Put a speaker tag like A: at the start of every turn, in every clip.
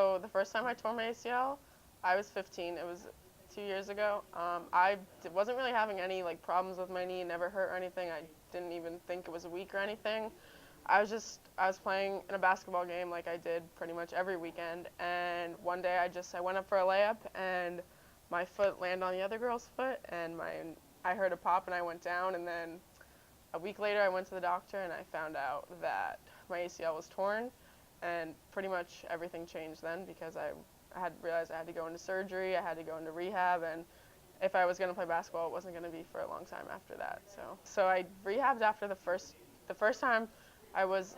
A: So the first time I tore my ACL, I was 15. It was 2 years ago. I wasn't really having any like problems with my knee. It never hurt or anything. I didn't even think it was weak or anything. I was playing in a basketball game like I did pretty much every weekend, and one day I went up for a layup and my foot landed on the other girl's foot, and I heard a pop and I went down, and then a week later I went to the doctor and I found out that my ACL was torn, and pretty much everything changed then because I had realized I had to go into surgery, I had to go into rehab, and if I was going to play basketball, it wasn't going to be for a long time after that. So I rehabbed after the first time. I was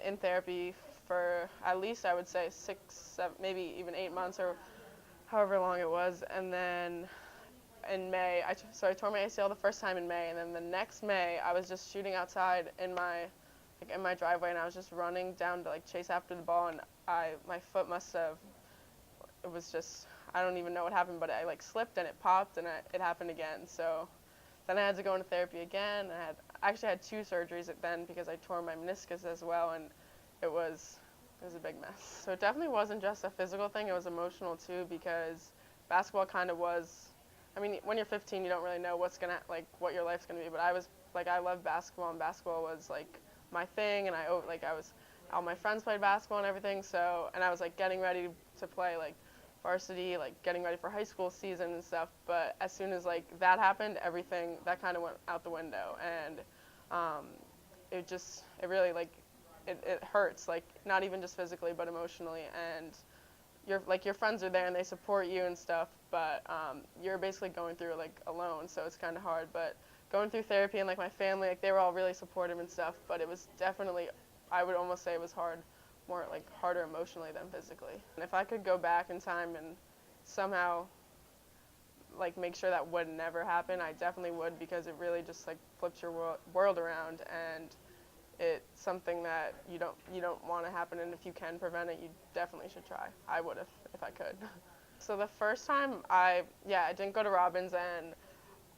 A: in therapy for at least, I would say, 6, 7, maybe even 8 months or however long it was. And then in May, I tore my ACL the first time in May, and then the next May, I was just shooting outside in my driveway, and I was just running down to like chase after the ball, and my foot must have, it was just, I don't even know what happened, but I like slipped and it popped, and it happened again. So then I had to go into therapy again. I actually had 2 surgeries then because I tore my meniscus as well, and it was a big mess. So it definitely wasn't just a physical thing, it was emotional too, because basketball kind of was, I mean, when you're 15, you don't really know what your life's going to be, but I loved basketball, and basketball was like my thing, and all my friends played basketball and everything, so, and I was like getting ready to play like varsity, like getting ready for high school season and stuff, but as soon as like that happened, everything, that kind of went out the window, and it really like, it hurts, like not even just physically, but emotionally, and your friends are there and they support you and stuff, but you're basically going through like alone, so it's kind of hard, but going through therapy and like my family, like they were all really supportive and stuff, but it was definitely, I would almost say it was more like harder emotionally than physically. And if I could go back in time and somehow like make sure that would never happen, I definitely would, because it really just like flips your world around, and it's something that you don't want to happen, and if you can prevent it, you definitely should try. I would if I could. So the first time I didn't go to Robbins, and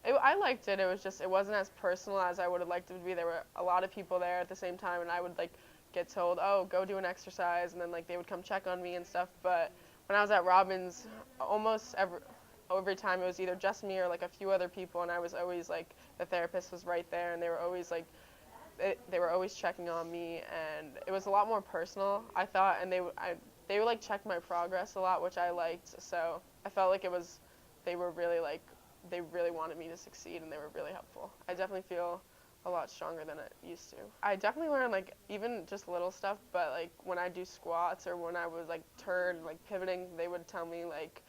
A: I liked it. It wasn't as personal as I would have liked it to be. There were a lot of people there at the same time, and I would like get told, oh, go do an exercise, and then like they would come check on me and stuff. But when I was at Robbins, almost every time it was either just me or like a few other people, and I was always like, the therapist was right there, and they were always like, they were always checking on me, and it was a lot more personal, I thought, and they would like check my progress a lot, which I liked. So I felt like they were really like, they really wanted me to succeed, and they were really helpful. I definitely feel a lot stronger than I used to. I definitely learned like even just little stuff, but like when I do squats or when I was like pivoting, they would tell me like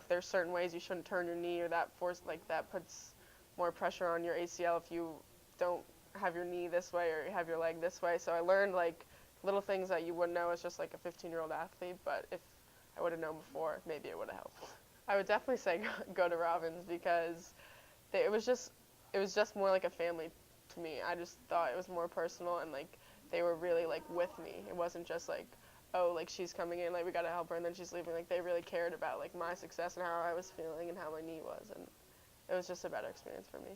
A: there's certain ways you shouldn't turn your knee, or that puts more pressure on your ACL if you don't have your knee this way or have your leg this way. So I learned like little things that you wouldn't know as just like a 15-year-old athlete, but if I would have known before, maybe it would have helped. I would definitely say go to Robbins, because it was just more like a family to me. I just thought it was more personal, and like they were really like with me. It wasn't just like, oh, like she's coming in, like we gotta help her, and then she's leaving. Like they really cared about like my success and how I was feeling and how my knee was, and it was just a better experience for me.